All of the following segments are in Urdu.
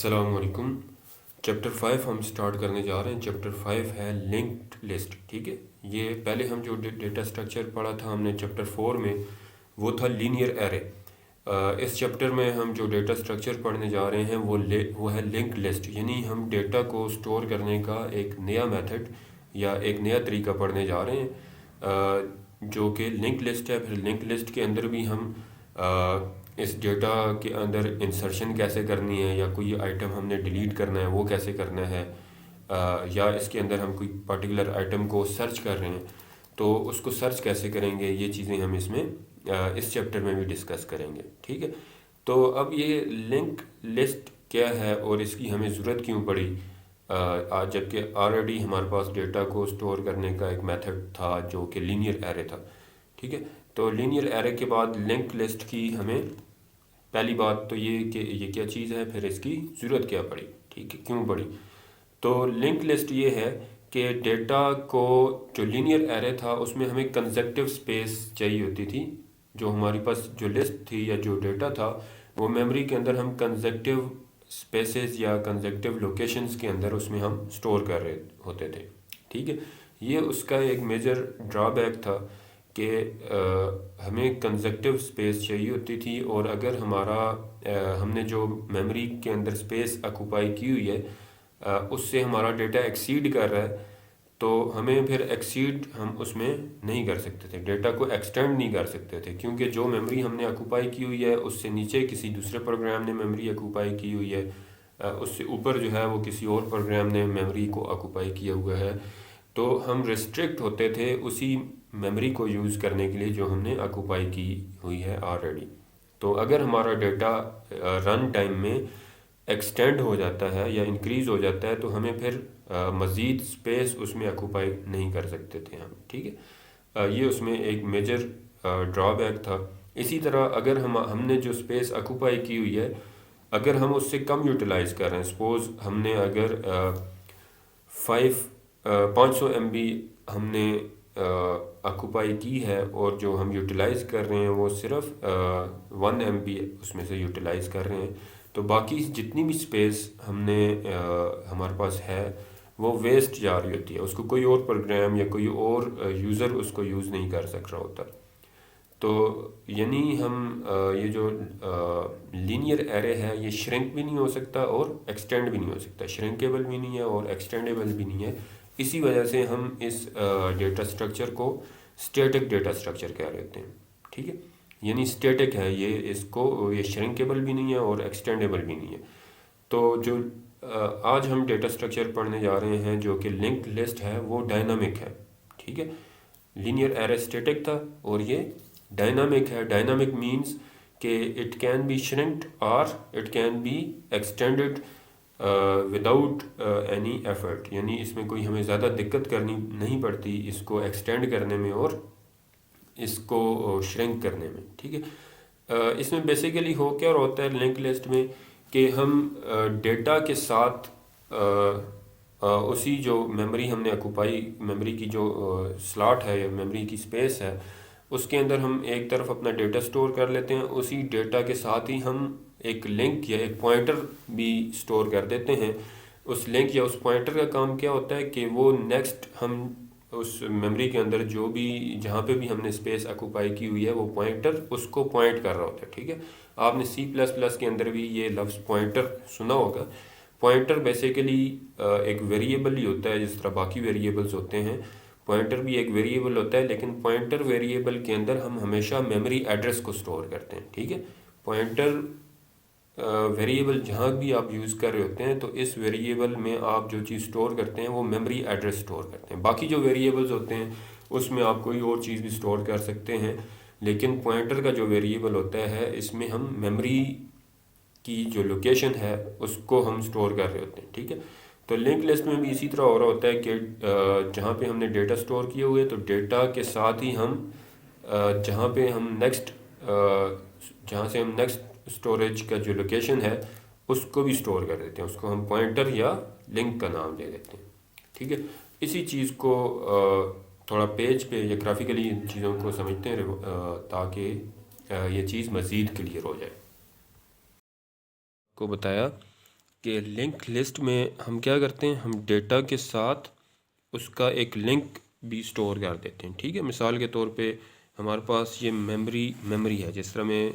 السلام علیکم۔ چیپٹر 5 ہم سٹارٹ کرنے جا رہے ہیں۔ چیپٹر 5 ہے لنکڈ لسٹ، ٹھیک ہے۔ یہ پہلے ہم جو ڈیٹا سٹرکچر پڑھا تھا ہم نے چیپٹر 4 میں، وہ تھا لینئر ایرے۔ اس چیپٹر میں ہم جو ڈیٹا سٹرکچر پڑھنے جا رہے ہیں وہ ہے لنکڈ لسٹ، یعنی ہم ڈیٹا کو سٹور کرنے کا ایک نیا میتھڈ یا ایک نیا طریقہ پڑھنے جا رہے ہیں جو کہ لنک لسٹ ہے۔ پھر لنک لسٹ کے اندر بھی ہم اس ڈیٹا کے اندر انسرشن کیسے کرنی ہے، یا کوئی آئٹم ہم نے ڈیلیٹ کرنا ہے وہ کیسے کرنا ہے، یا اس کے اندر ہم کوئی پرٹیکولر آئٹم کو سرچ کر رہے ہیں تو اس کو سرچ کیسے کریں گے، یہ چیزیں ہم اس چیپٹر میں بھی ڈسکس کریں گے، ٹھیک ہے۔ تو اب یہ لنک لسٹ کیا ہے اور اس کی ہمیں ضرورت کیوں پڑی، جبکہ آلریڈی ہمارے پاس ڈیٹا کو سٹور کرنے کا ایک میتھڈ تھا جو کہ لینئر ایرے تھا، ٹھیک ہے۔ تو لینئر ایرے کے بعد لنک لسٹ کی ہمیں پہلی بات تو یہ کہ یہ کیا چیز ہے، پھر اس کی ضرورت کیا پڑی، ٹھیک ہے، کیوں پڑی۔ تو لنک لسٹ یہ ہے کہ ڈیٹا کو جو لینئر ایرے تھا اس میں ہمیں کنزیکٹیو سپیس چاہیے ہوتی تھی، جو ہماری پاس جو لسٹ تھی یا جو ڈیٹا تھا وہ میموری کے اندر ہم کنزیکٹیو سپیسز یا کنزیکٹیو لوکیشنز کے اندر اس میں ہم سٹور کر رہے ہوتے تھے، ٹھیک ہے۔ یہ اس کا ایک میجر ڈرا بیک تھا کہ ہمیں کنزیکٹیو سپیس چاہیے ہوتی تھی، اور اگر ہم نے جو میموری کے اندر سپیس آکوپائی کی ہوئی ہے اس سے ہمارا ڈیٹا ایکسیڈ کر رہا ہے تو ہمیں پھر ایکسیڈ ہم اس میں نہیں کر سکتے تھے، ڈیٹا کو ایکسٹینڈ نہیں کر سکتے تھے، کیونکہ جو میموری ہم نے آکوپائی کی ہوئی ہے اس سے نیچے کسی دوسرے پروگرام نے میموری آکوپائی کی ہوئی ہے، اس سے اوپر جو ہے وہ کسی اور پروگرام نے میموری کو آکوپائی کیا ہوا ہے، تو ہم ریسٹرکٹ ہوتے تھے اسی میموری کو یوز کرنے کے لیے جو ہم نے آکوپائی کی ہوئی ہے آلریڈی۔ تو اگر ہمارا ڈیٹا رن ٹائم میں ایکسٹینڈ ہو جاتا ہے یا انکریز ہو جاتا ہے تو ہمیں پھر مزید سپیس اس میں آکوپائی نہیں کر سکتے تھے ہم، ٹھیک ہے۔ یہ اس میں ایک میجر ڈرا بیک تھا۔ اسی طرح اگر ہم نے جو سپیس آکوپائی کی ہوئی ہے اگر ہم اس سے کم یوٹیلائز کر رہے ہیں، سپوز ہم نے اگر 500 MB ہم نے آکوپائی کی ہے اور جو ہم یوٹیلائز کر رہے ہیں وہ صرف 1 MB اس میں سے یوٹیلائز کر رہے ہیں، تو باقی جتنی بھی سپیس ہمارے پاس ہے وہ ویسٹ جا رہی ہوتی ہے، اس کو کوئی اور پروگرام یا کوئی اور یوزر اس کو یوز نہیں کر سک رہا ہوتا۔ تو یعنی یہ جو لینئر ایرے ہے یہ شرنک بھی نہیں ہو سکتا اور ایکسٹینڈ بھی نہیں ہو سکتا، شرنکیبل بھی نہیں ہے اور ایکسٹینڈیبل بھی نہیں ہے۔ اسی وجہ سے ہم اس ڈیٹا سٹرکچر کو اسٹیٹک ڈیٹا سٹرکچر کہہ رہے ہوتے ہیں، ٹھیک ہے۔ یعنی اسٹیٹک ہے یہ شرنکیبل بھی نہیں ہے اور ایکسٹینڈیبل بھی نہیں ہے۔ تو جو آج ہم ڈیٹا سٹرکچر پڑھنے جا رہے ہیں جو کہ لنک لسٹ ہے وہ ڈائنامک ہے، ٹھیک ہے۔ لینئر ایرے اسٹیٹک تھا اور یہ ڈائنامک ہے۔ ڈائنامک مینز کہ اٹ کین بی شرنکڈ اور it can be extended without any effort, یعنی اس میں کوئی ہمیں زیادہ دقت کرنی نہیں پڑتی اس کو ایکسٹینڈ کرنے میں اور اس کو شرنک کرنے میں، ٹھیک ہے۔ اس میں بیسیکلی کیا ہوتا ہے لنک لسٹ میں کہ ہم ڈیٹا کے ساتھ اسی جو میموری ہم نے آکوپائی، میموری کی جو سلاٹ ہے یا میموری کی سپیس ہے اس کے اندر ہم ایک طرف اپنا ڈیٹا سٹور کر لیتے ہیں، اسی ڈیٹا کے ساتھ ہی ہم ایک لنک یا ایک پوائنٹر بھی سٹور کر دیتے ہیں۔ اس لنک یا اس پوائنٹر کا کام کیا ہوتا ہے کہ وہ نیکسٹ ہم اس میموری کے اندر جو بھی جہاں پہ بھی ہم نے سپیس آکوپائی کی ہوئی ہے وہ پوائنٹر اس کو پوائنٹ کر رہا ہوتا ہے، ٹھیک ہے۔ آپ نے C++ کے اندر بھی یہ لفظ پوائنٹر سنا ہوگا۔ پوائنٹر بیسیکلی ایک ویریبل ہی ہوتا ہے جس طرح باقی ویریبلز ہوتے ہیں، پوائنٹر بھی ایک ویریبل ہوتا ہے، لیکن پوائنٹر ویریبل کے اندر ہم ہمیشہ میموری ایڈریس کو سٹور کرتے ہیں، ٹھیک ہے۔ پوائنٹر ویریبل جہاں بھی آپ یوز کر رہے ہوتے ہیں تو اس ویریبل میں آپ جو چیز سٹور کرتے ہیں وہ میموری ایڈریس سٹور کرتے ہیں۔ باقی جو ویریبلز ہوتے ہیں اس میں آپ کوئی اور چیز بھی سٹور کر سکتے ہیں، لیکن پوائنٹر کا جو ویریبل ہوتا ہے اس میں ہم میموری کی جو لوکیشن ہے اس کو ہم سٹور کر رہے ہوتے ہیں، ٹھیک ہے۔ تو لنک لسٹ میں بھی اسی طرح ہو رہا ہوتا ہے کہ جہاں پہ ہم نے ڈیٹا سٹور کیے ہوئے تو ڈیٹا کے ساتھ ہی ہم جہاں سے ہم نیکسٹ سٹوریج کا جو لوکیشن ہے اس کو بھی سٹور کر دیتے ہیں، اس کو ہم پوائنٹر یا لنک کا نام دے دیتے ہیں، ٹھیک ہے۔ اسی چیز کو تھوڑا پیج پہ یا گرافیکلی ان چیزوں کو سمجھتے ہیں تاکہ یہ چیز مزید کلیئر ہو جائے۔ کو بتایا کہ لنک لسٹ میں ہم کیا کرتے ہیں، ہم ڈیٹا کے ساتھ اس کا ایک لنک بھی سٹور کر دیتے ہیں، ٹھیک ہے۔ مثال کے طور پہ ہمارے پاس یہ میموری ہے، جس طرح میں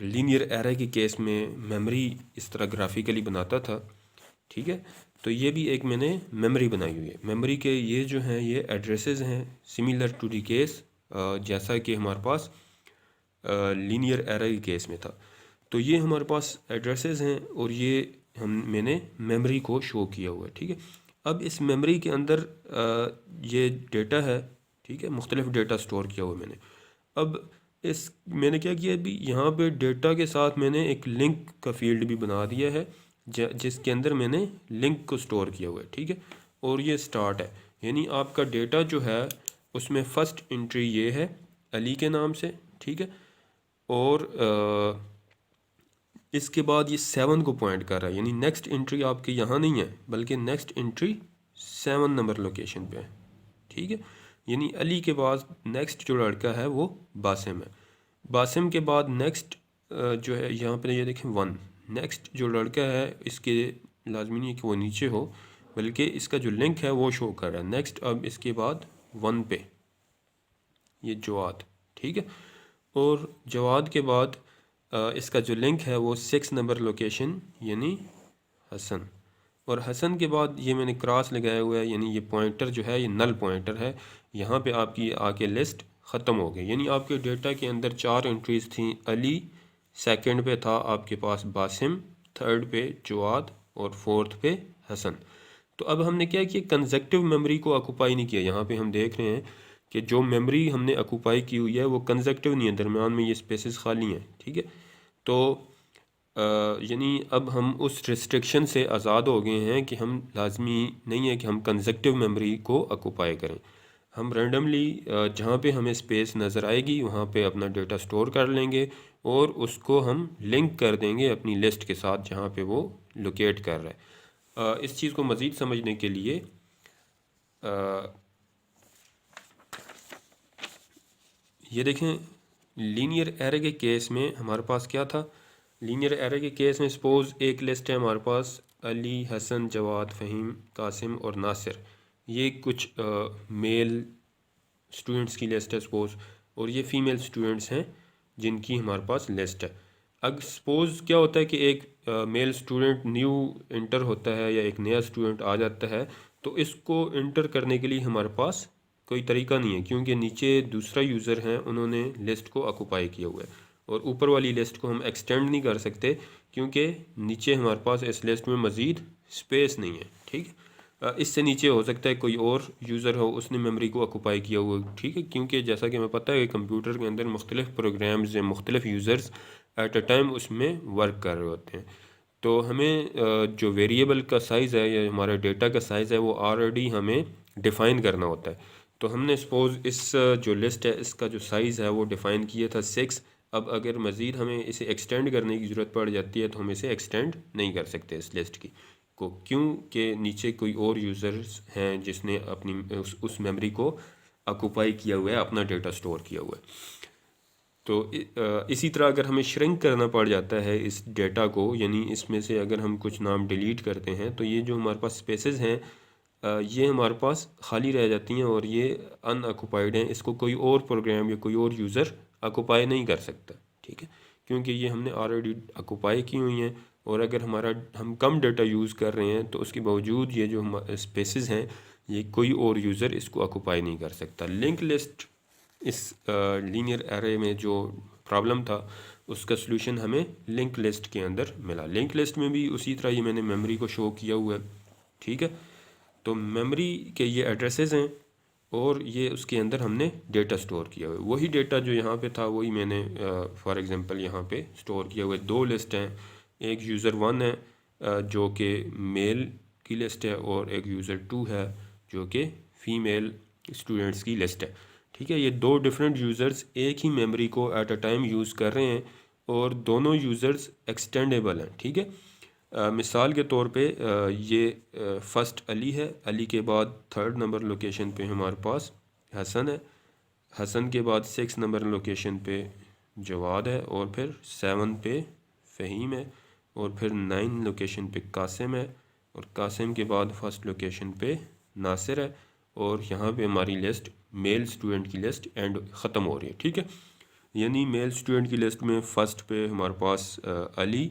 لینئر ایرے کے کیس میں میموری اس طرح گرافیکلی بناتا تھا، ٹھیک ہے۔ تو یہ بھی ایک میں نے میموری بنائی ہوئی ہے۔ میموری کے یہ جو ہیں یہ ایڈریسز ہیں سملر ٹو دی کیس جیسا کہ ہمارے پاس لینئر ایرے کے کیس میں تھا۔ تو یہ ہمارے پاس ایڈریسز ہیں اور یہ میں نے میموری کو شو کیا ہوا ہے، ٹھیک ہے۔ اب اس میموری کے اندر یہ ڈیٹا ہے، ٹھیک ہے، مختلف ڈیٹا سٹور کیا ہوا ہے میں نے۔ اب میں نے کیا کیا ابھی یہاں پہ ڈیٹا کے ساتھ میں نے ایک لنک کا فیلڈ بھی بنا دیا ہے جس کے اندر میں نے لنک کو سٹور کیا ہوا ہے، ٹھیک ہے۔ اور یہ سٹارٹ ہے، یعنی آپ کا ڈیٹا جو ہے اس میں فرسٹ انٹری یہ ہے علی کے نام سے، ٹھیک ہے۔ اور اس کے بعد یہ 7 کو پوائنٹ کر رہا ہے، یعنی نیکسٹ انٹری آپ کے یہاں نہیں ہے بلکہ نیکسٹ انٹری 7 نمبر لوکیشن پہ ہے، ٹھیک ہے۔ یعنی علی کے بعد نیکسٹ جو لڑکا ہے وہ باسم ہے، باسم کے بعد نیکسٹ جو ہے یہاں پہ یہ دیکھیں 1، نیکسٹ جو لڑکا ہے اس کے لازمی نہیں ہے کہ وہ نیچے ہو بلکہ اس کا جو لنک ہے وہ شو کر رہا ہے نیکسٹ۔ اب اس کے بعد 1 پہ یہ جواد، ٹھیک ہے۔ اور جواد کے بعد اس کا جو لنک ہے وہ 6 نمبر لوکیشن یعنی حسن، اور حسن کے بعد یہ میں نے کراس لگایا ہوا ہے، یعنی یہ پوائنٹر جو ہے یہ نل پوائنٹر ہے، یہاں پہ آپ کی آ کے لسٹ ختم ہو گئی۔ یعنی آپ کے ڈیٹا کے اندر 4 انٹریز تھیں، علی، سیکنڈ پہ تھا آپ کے پاس باسم، تھرڈ پہ جواد اور فورتھ پہ حسن۔ تو اب ہم نے کیا کیا، کنزیکٹیو میموری کو آکوپائی نہیں کیا۔ یہاں پہ ہم دیکھ رہے ہیں کہ جو میموری ہم نے آکوپائی کی ہوئی ہے وہ کنزیکٹیو نہیں ہے، درمیان میں یہ اسپیسز خالی ہیں، ٹھیک ہے۔ تو یعنی اب ہم اس ریسٹرکشن سے آزاد ہو گئے ہیں کہ ہم لازمی نہیں ہے کہ ہم کنزیکٹیو میموری کو آکوپائی کریں، ہم رینڈملی جہاں پہ ہمیں اسپیس نظر آئے گی وہاں پہ اپنا ڈیٹا سٹور کر لیں گے اور اس کو ہم لنک کر دیں گے اپنی لسٹ کے ساتھ جہاں پہ وہ لوکیٹ کر رہا ہے۔ اس چیز کو مزید سمجھنے کے لیے یہ دیکھیں، لینئر ایرے کے کیس میں ہمارے پاس کیا تھا، لینئر ایرے کے کیس میں سپوز ایک لسٹ ہے ہمارے پاس علی، حسن، جواد، فہیم، قاسم اور ناصر، یہ کچھ میل اسٹوڈنٹس کی لسٹ ہے سپوز، اور یہ فیمیل اسٹوڈنٹس ہیں جن کی ہمارے پاس لسٹ ہے۔ اگر سپوز کیا ہوتا ہے کہ ایک میل اسٹوڈنٹ نیو انٹر ہوتا ہے یا ایک نیا اسٹوڈنٹ آ جاتا ہے، تو اس کو انٹر کرنے کے لیے ہمارے پاس کوئی طریقہ نہیں ہے کیونکہ نیچے دوسرا یوزر ہیں انہوں نے لسٹ کو آکوپائی کیا ہوا ہے، اور اوپر والی لسٹ کو ہم ایکسٹینڈ نہیں کر سکتے کیونکہ نیچے ہمارے پاس اس لسٹ میں مزید اسپیس نہیں ہے، ٹھیک ہے۔ اس سے نیچے ہو سکتا ہے کوئی اور یوزر ہو اس نے میموری کو آکوپائی کیا ہوا، ٹھیک ہے، کیونکہ جیسا کہ ہمیں پتہ ہے کہ کمپیوٹر کے اندر مختلف پروگرامز ہیں، مختلف یوزرز ایٹ اے ٹائم اس میں ورک کر رہے ہوتے ہیں۔ تو ہمیں جو ویریبل کا سائز ہے یا ہمارا ڈیٹا کا سائز ہے وہ آلریڈی ہمیں ڈیفائن کرنا ہوتا ہے۔ تو ہم نے سپوز اس جو لسٹ ہے اس کا جو سائز ہے وہ ڈیفائن کیا تھا 6۔ اب اگر مزید ہمیں اسے ایکسٹینڈ کرنے کی ضرورت پڑ جاتی ہے تو ہم اسے ایکسٹینڈ نہیں کر سکتے اس لسٹ کی کو، کیوں کہ نیچے کوئی اور یوزرز ہیں جس نے اپنی اس میموری کو آکوپائی کیا ہوا ہے، اپنا ڈیٹا سٹور کیا ہوا ہے۔ تو اسی طرح اگر ہمیں شرنک کرنا پڑ جاتا ہے اس ڈیٹا کو، یعنی اس میں سے اگر ہم کچھ نام ڈیلیٹ کرتے ہیں تو یہ جو ہمارے پاس اسپیسز ہیں یہ ہمارے پاس خالی رہ جاتی ہیں اور یہ ان آکوپائڈ ہیں، اس کو کوئی اور پروگرام یا کوئی اور یوزر آکوپائی نہیں کر سکتا، ٹھیک ہے، کیونکہ یہ ہم نے آلریڈی آکوپائی کی ہوئی ہیں۔ اور اگر ہم کم ڈیٹا یوز کر رہے ہیں تو اس کے باوجود یہ جو اسپیسز ہیں یہ کوئی اور یوزر اس کو آکوپائی نہیں کر سکتا۔ لنک لسٹ اس لینئر ایرے میں جو پرابلم تھا اس کا سلوشن ہمیں لنک لسٹ کے اندر ملا۔ لنک لسٹ میں بھی اسی طرح یہ میں نے میموری کو شو کیا ہوا ہے، ٹھیک ہے۔ تو میموری کے یہ ایڈریسز ہیں اور یہ اس کے اندر ہم نے ڈیٹا سٹور کیا ہوا ہے، وہی ڈیٹا جو یہاں پہ تھا وہی میں نے فار ایگزامپل یہاں پہ سٹور کیا ہوا ہے۔ 2 لسٹ ہیں، ایک یوزر 1 ہے جو کہ میل کی لسٹ ہے اور ایک یوزر 2 ہے جو کہ فیمیل اسٹوڈنٹس کی لسٹ ہے، ٹھیک ہے۔ یہ 2 ڈفرینٹ یوزرز ایک ہی میموری کو ایٹ اے ٹائم یوز کر رہے ہیں اور دونوں یوزرز ایکسٹینڈیبل ہیں، ٹھیک ہے۔ مثال کے طور پہ یہ فرسٹ علی ہے، علی کے بعد 3rd نمبر لوکیشن پہ ہمارے پاس حسن ہے، حسن کے بعد 6 نمبر لوکیشن پہ جواد ہے اور پھر 7 پہ فہیم ہے، اور پھر 9 لوکیشن پہ قاسم ہے، اور قاسم کے بعد فرسٹ لوکیشن پہ ناصر ہے، اور یہاں پہ ہماری لسٹ میل اسٹوڈنٹ کی لسٹ اینڈ ختم ہو رہی ہے. ٹھیک ہے، یعنی میل اسٹوڈنٹ کی لسٹ میں فرسٹ پہ ہمارے پاس علی،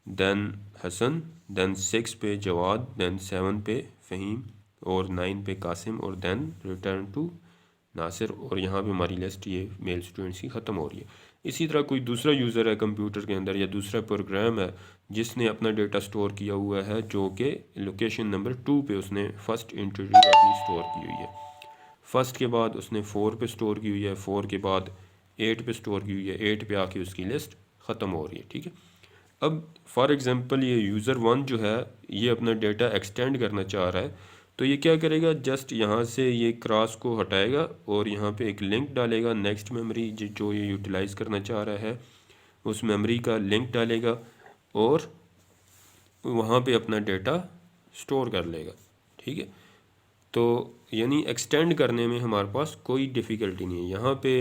دین حسن، دین 6 پہ جواد، دین 7 پہ فہیم، اور 9 پہ قاسم، اور دین ریٹرن ٹو ناصر، اور یہاں پہ ہماری لسٹ یہ میل اسٹوڈنٹس کی ختم ہو رہی ہے. اسی طرح کوئی دوسرا یوزر ہے کمپیوٹر کے اندر، یا دوسرا پروگرام ہے جس نے اپنا ڈیٹا سٹور کیا ہوا ہے، جو کہ لوکیشن نمبر 2 پہ اس نے فرسٹ انٹری اپنی سٹور کی ہوئی ہے. فرسٹ کے بعد اس نے 4 پہ سٹور کی ہوئی ہے، 4 کے بعد 8 پہ سٹور کی ہوئی ہے، 8 پہ آ کے اس کی لسٹ ختم ہو رہی ہے. ٹھیک ہے، اب فار ایگزامپل یہ یوزر 1 جو ہے یہ اپنا ڈیٹا ایکسٹینڈ کرنا چاہ رہا ہے، تو یہ کیا کرے گا، جسٹ یہاں سے یہ کراس کو ہٹائے گا اور یہاں پہ ایک لنک ڈالے گا نیکسٹ میموری جو یہ یوٹیلائز کرنا چاہ رہا ہے، اس میموری کا لنک ڈالے گا اور وہاں پہ اپنا ڈیٹا سٹور کر لے گا. ٹھیک ہے، تو یعنی ایکسٹینڈ کرنے میں ہمارے پاس کوئی ڈیفیکلٹی نہیں ہے. یہاں پہ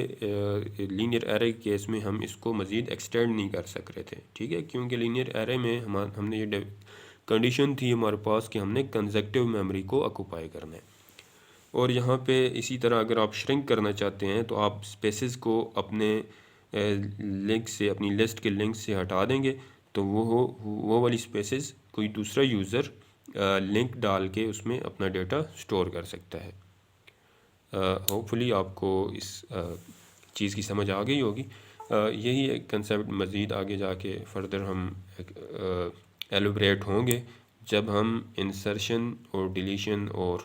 لینئر ایرے کیس میں ہم اس کو مزید ایکسٹینڈ نہیں کر سک رہے تھے. ٹھیک ہے، کیونکہ لینئر ایرے میں ہم نے یہ کنڈیشن تھی ہمارے پاس کہ ہم نے کنزیکٹیو میموری کو آکوپائی کرنا ہے. اور یہاں پہ اسی طرح اگر آپ شرنک کرنا چاہتے ہیں تو آپ اسپیسز کو اپنے لنک سے، اپنی لسٹ کے لنک سے ہٹا دیں گے، تو وہ والی اسپیسز کوئی دوسرا یوزر لنک ڈال کے اس میں اپنا ڈیٹا سٹور کر سکتا ہے. ہوپ فلی آپ کو اس چیز کی سمجھ آ گئی ہوگی. یہی ایک کنسیپٹ مزید آگے جا کے فردر ہم ایلوبریٹ ہوں گے جب ہم انسرشن اور ڈیلیشن اور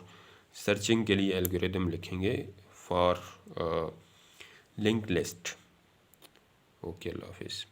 سرچنگ کے لیے الگوریدم لکھیں گے فار لنک لسٹ. اوکے، اللہ حافظ.